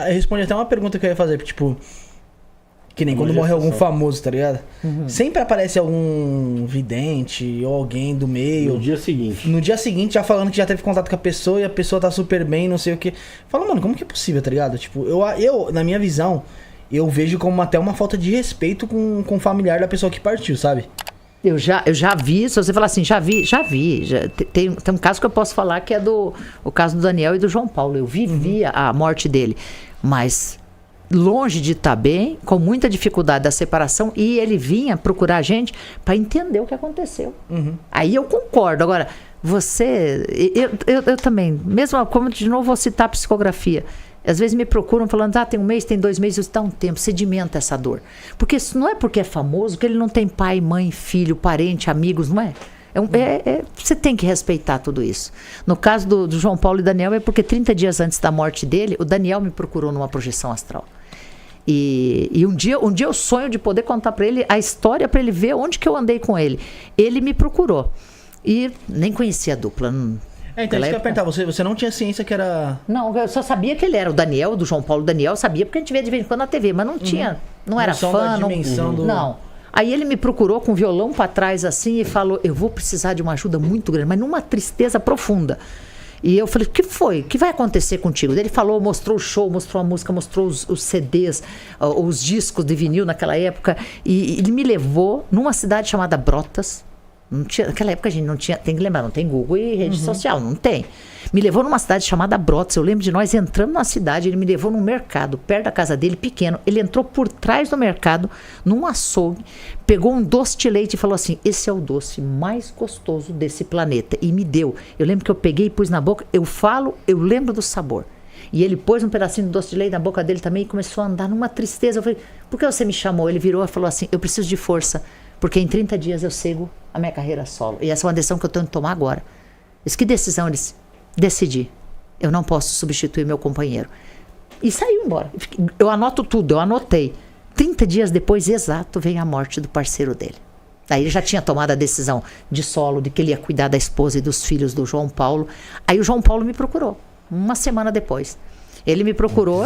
Responde até uma pergunta que eu ia fazer, tipo... Que nem quando morre algum famoso, tá ligado? Sempre aparece algum vidente ou alguém do meio. No dia seguinte. No dia seguinte, já falando que já teve contato com a pessoa e a pessoa tá super bem, não sei o que. Fala, mano, como que é possível, tá ligado? Tipo, eu na minha visão, eu vejo como até uma falta de respeito com o familiar da pessoa que partiu, sabe? Eu já vi, se você falar assim, já vi. Tem um caso que eu posso falar que é o caso do Daniel e do João Paulo. Eu vivi a morte dele, mas... longe de estar bem, com muita dificuldade da separação, e ele vinha procurar a gente para entender o que aconteceu. Aí eu concordo. Agora, você... Eu também, mesmo como de novo vou citar a psicografia, às vezes me procuram falando, tem 1 mês, tem 2 meses, está um tempo, sedimenta essa dor. Porque isso não é porque é famoso, que ele não tem pai, mãe, filho, parente, amigos, não é? Você tem que respeitar tudo isso. No caso do João Paulo e Daniel, é porque 30 dias antes da morte dele, o Daniel me procurou numa projeção astral. E um dia eu sonho de poder contar para ele a história, para ele ver onde que eu andei com ele. Ele me procurou. E nem conhecia a dupla. Então isso que eu ia perguntar, você não tinha ciência que era... Não, eu só sabia que ele era o Daniel, do João Paulo Daniel, sabia porque a gente via de vez em quando na TV, mas não tinha, não era fã, não. Aí ele me procurou com o violão para trás assim e falou, eu vou precisar de uma ajuda muito grande, mas numa tristeza profunda. E eu falei, o que foi? O que vai acontecer contigo? Ele falou, mostrou o show, mostrou a música, mostrou os CDs, os discos de vinil naquela época. E ele me levou numa cidade chamada Brotas. Naquela época a gente não tinha, tem que lembrar, não tem Google e rede social, não tem. Me levou numa cidade chamada Brotas. Eu lembro de nós entrando na cidade, ele me levou num mercado, perto da casa dele, pequeno. Ele entrou por trás do mercado, num açougue, pegou um doce de leite e falou assim, esse é o doce mais gostoso desse planeta. E me deu. Eu lembro que eu peguei e pus na boca, eu lembro do sabor. E ele pôs um pedacinho de doce de leite na boca dele também e começou a andar numa tristeza. Eu falei, por que você me chamou? Ele virou e falou assim, eu preciso de força, porque em 30 dias eu sigo a minha carreira solo. E essa é uma decisão que eu tenho que tomar agora. Isso, que decisão? Ele disse, decidi. Eu não posso substituir meu companheiro. E saiu embora. Eu anoto tudo, eu anotei. 30 dias depois, exato, veio a morte do parceiro dele. Aí ele já tinha tomado a decisão de solo, de que ele ia cuidar da esposa e dos filhos do João Paulo. Aí o João Paulo me procurou, uma semana depois. Ele me procurou...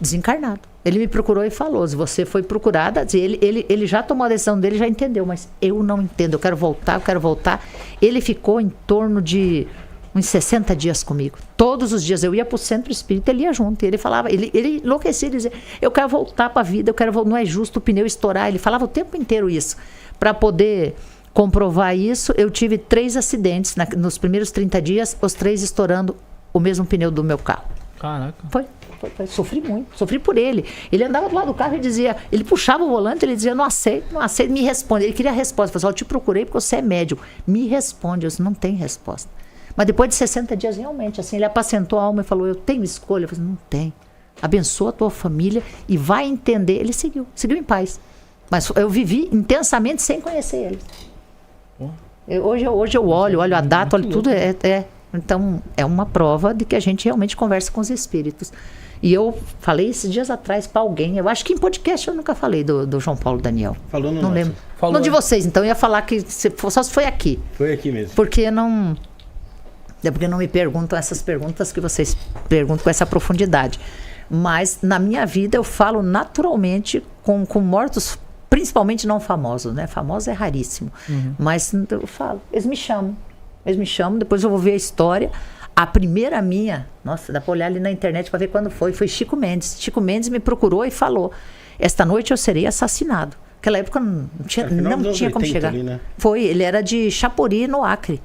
Desencarnado. Ele me procurou e falou, se você foi procurada, ele já tomou a decisão dele, já entendeu, mas eu não entendo, eu quero voltar. Ele ficou em torno de uns 60 dias comigo. Todos os dias eu ia para o centro espírita, ele ia junto. E ele falava, ele enlouquecia, ele dizia, eu quero voltar para a vida, não é justo o pneu estourar. Ele falava o tempo inteiro isso. Para poder comprovar isso, eu tive 3 acidentes nos primeiros 30 dias, os 3 estourando o mesmo pneu do meu carro. Caraca. Foi. Sofri muito, sofri por ele. Ele andava do lado do carro e dizia, ele puxava o volante, ele dizia, não aceito, me responde. Ele queria a resposta, ele falou, eu te procurei porque você é médico, me responde. Eu disse, não tem resposta. Mas depois de 60 dias, realmente, assim, ele apacentou a alma e falou, eu tenho escolha. Eu falei, não tem. Abençoa a tua família e vai entender. Ele seguiu em paz. Mas eu vivi intensamente sem conhecer ele. Hoje eu olho a data, olho tudo, Então, é uma prova de que a gente realmente conversa com os espíritos. E eu falei esses dias atrás para alguém, eu acho que em podcast eu nunca falei do João Paulo Daniel. Falou no Não lembro. Não de vocês, então eu ia falar que só se foi aqui. Foi aqui mesmo. Porque não me perguntam essas perguntas que vocês perguntam com essa profundidade. Mas na minha vida eu falo naturalmente com mortos, principalmente não famosos, né? Famosos é raríssimo. Mas eu falo, eles me chamam, depois eu vou ver a história. A primeira minha, nossa, dá pra olhar ali na internet pra ver quando foi Chico Mendes. Chico Mendes me procurou e falou, esta noite eu serei assassinado. Naquela época não tinha como chegar. Ali, né? Ele era de Chapuri, no Acre.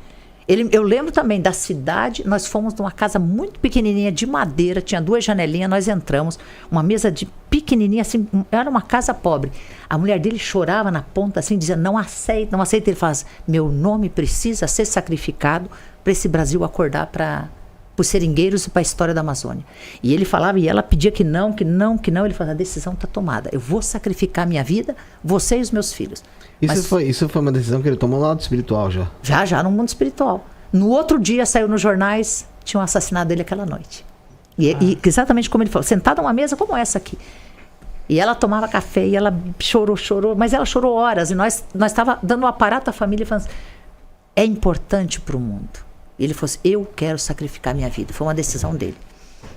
Eu lembro também da cidade, nós fomos numa casa muito pequenininha de madeira, tinha 2 janelinhas, nós entramos, uma mesa de pequenininha, assim, era uma casa pobre. A mulher dele chorava na ponta, assim, dizia, não aceita. Ele fala, meu nome precisa ser sacrificado para esse Brasil acordar para os seringueiros e para a história da Amazônia. E ele falava, e ela pedia que não. Ele falava, a decisão está tomada, eu vou sacrificar minha vida, você e os meus filhos. Isso foi uma decisão que ele tomou no lado espiritual já? Já no mundo espiritual. No outro dia saiu nos jornais, tinham assassinado ele aquela noite. E exatamente como ele falou, sentada numa mesa como essa aqui. E ela tomava café e ela chorou, mas ela chorou horas. E nós estava dando um aparato à família e falando assim, é importante para o mundo. E ele falou assim, eu quero sacrificar minha vida. Foi uma decisão dele.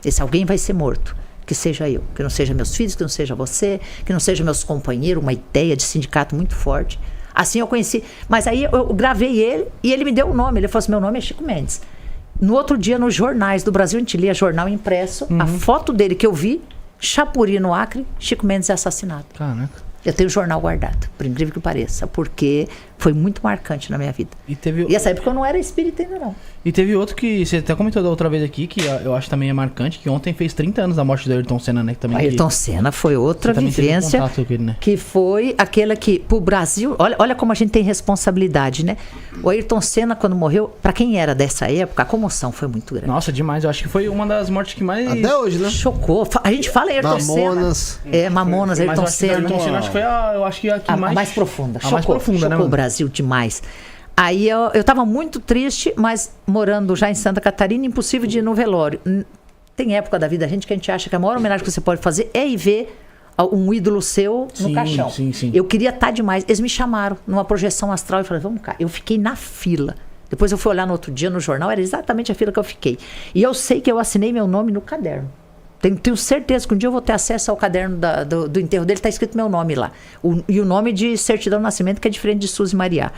Esse alguém vai ser morto. que seja eu, que não seja meus filhos, que não seja você, que não seja meus companheiros, uma ideia de sindicato muito forte. Assim eu conheci. Mas aí eu gravei ele e ele me deu o nome. Ele falou assim, meu nome é Chico Mendes. No outro dia, nos jornais do Brasil, a gente lia jornal impresso, a foto dele que eu vi, Chapuri, no Acre, Chico Mendes é assassinado. Caraca. Eu tenho o jornal guardado, por incrível que pareça, porque foi muito marcante na minha vida. E essa época eu não era espírita ainda não. E teve outro que você até comentou da outra vez aqui, que eu acho também é marcante, que ontem fez 30 anos da morte do Ayrton Senna, né? Que também Ayrton Senna foi outra vivência, com ele, né? que foi aquela que, pro Brasil, olha como a gente tem responsabilidade, né? O Ayrton Senna, quando morreu, pra quem era dessa época, a comoção foi muito grande. Nossa, demais. Eu acho que foi uma das mortes que mais... Até hoje, né? Chocou. A gente fala Ayrton Mamonas. Senna. Mamonas, Ayrton Senna. Ayrton Senna acho que foi a mais profunda. A mais profunda, né? Chocou o Brasil demais. Aí eu tava muito triste, mas morando já em Santa Catarina, impossível de ir no velório. Tem época da vida, gente, que a gente acha que a maior homenagem que você pode fazer é ir ver um ídolo seu no caixão. Sim. Eu queria estar demais. Eles me chamaram numa projeção astral e falaram, vamos cá. Eu fiquei na fila. Depois eu fui olhar no outro dia no jornal, era exatamente a fila que eu fiquei. E eu sei que eu assinei meu nome no caderno. Tenho certeza que um dia eu vou ter acesso ao caderno do enterro dele, está escrito meu nome lá. E o nome de certidão de nascimento, que é diferente de Suzy Maria.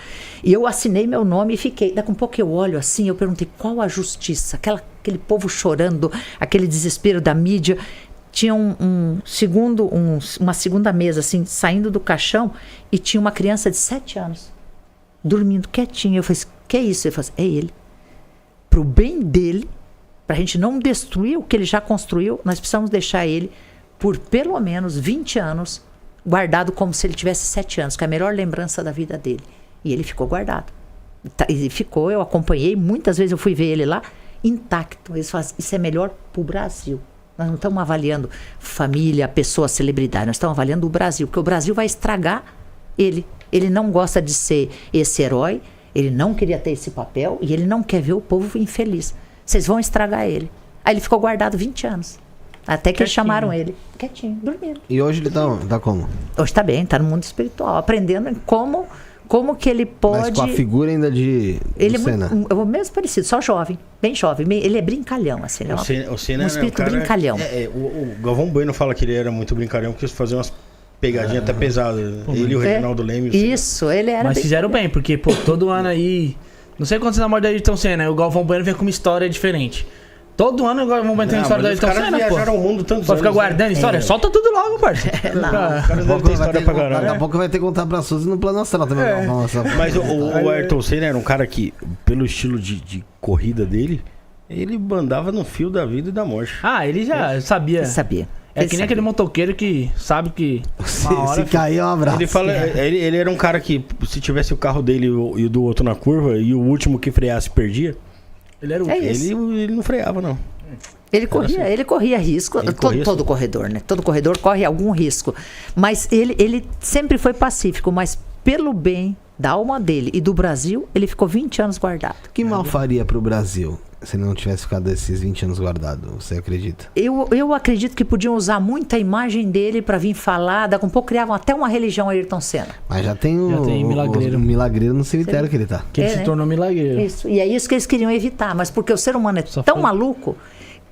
E eu assinei meu nome e fiquei. Daqui a pouco eu olho assim, eu perguntei, qual a justiça? Aquele povo chorando, aquele desespero da mídia. Tinha uma segunda mesa, assim, saindo do caixão, e tinha uma criança de 7 anos, dormindo quietinha. Eu falei, que é isso? Ele falou assim, é ele. Pro bem dele, para a gente não destruir o que ele já construiu, nós precisamos deixar ele por pelo menos 20 anos guardado como se ele tivesse 7 anos, que é a melhor lembrança da vida dele. E ele ficou guardado. E ficou, eu acompanhei, muitas vezes eu fui ver ele lá, intacto. Eles falam, isso é melhor para o Brasil. Nós não estamos avaliando família, pessoa, celebridade, nós estamos avaliando o Brasil, porque o Brasil vai estragar ele. Ele não gosta de ser esse herói, ele não queria ter esse papel e ele não quer ver o povo infeliz. Vocês vão estragar ele. Aí ele ficou guardado 20 anos. Até que eles chamaram ele. Quietinho, dormindo. E hoje ele tá como? Hoje tá bem, tá no mundo espiritual. Aprendendo como que ele pode... Mas com a figura ainda de Senna. É o mesmo parecido, só jovem. Bem jovem. Ele é brincalhão, assim. O Senna um espírito brincalhão. O Galvão Bueno fala que ele era muito brincalhão, porque fazia umas pegadinhas até pesadas. Ele e o Reginaldo Leme. Isso, ele era... Mas fizeram bem, porque, todo ano aí... Não sei quantos na morte da Ayrton Senna, né? O Galvão Bueno vem com uma história diferente. Todo ano o Galvão Bueno tem uma história da Ayrton Senna, pô. Viajaram o mundo tantos Pode ficar guardando história? Solta tudo logo, parceiro. Os caras devem ter história pra caramba. Daqui a pouco vai ter que contar pra Suzy no plano astral também. Mas o Ayrton Senna era um cara que, pelo estilo de corrida dele, ele andava no fio da vida e da morte. Ele já sabia. Ele sabia. Que nem aquele motoqueiro que sabe que se cair é um abraço. Ele era um cara que, se tivesse o carro dele e o do outro na curva, e o último que freasse perdia, ele não freava, não. Ele corria risco. Todo corredor, né? Todo corredor corre algum risco. Mas ele sempre foi pacífico, mas pelo bem da alma dele e do Brasil, ele ficou 20 anos guardado. Que mal faria pro Brasil se não tivesse ficado esses 20 anos guardado? Você acredita? Eu acredito que podiam usar muito a imagem dele para vir falar. Daqui a pouco criavam até uma religião Ayrton Senna. Mas já tem o milagreiro no cemitério que ele tá. Que ele se tornou milagreiro. Isso. E é isso que eles queriam evitar. Mas porque o ser humano é tão maluco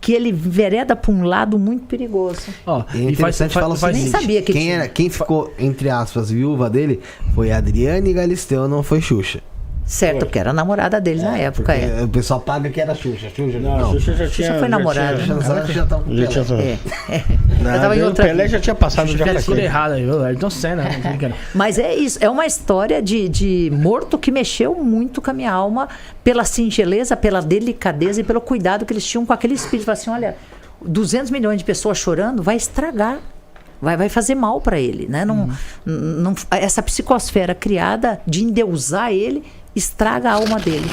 que ele vereda para um lado muito perigoso. E interessante falar o seguinte, nem sabia que quem ficou, entre aspas, viúva dele foi a Adriane Galisteu, não foi Xuxa. Certo, porque era a namorada dele na época. O pessoal paga que era Xuxa. Não. Xuxa foi namorada. Já tava com Pelé. Já tava em outra. Pelé já tinha passado. Já tudo errado aí. Ayrton Senna. Mas é isso. É uma história de morto que mexeu muito com a minha alma pela singeleza, pela delicadeza e pelo cuidado que eles tinham com aquele espírito. Assim, olha, 200 milhões de pessoas chorando vai estragar. Vai fazer mal para ele, né? Essa psicosfera criada de endeusar ele estraga a alma dele.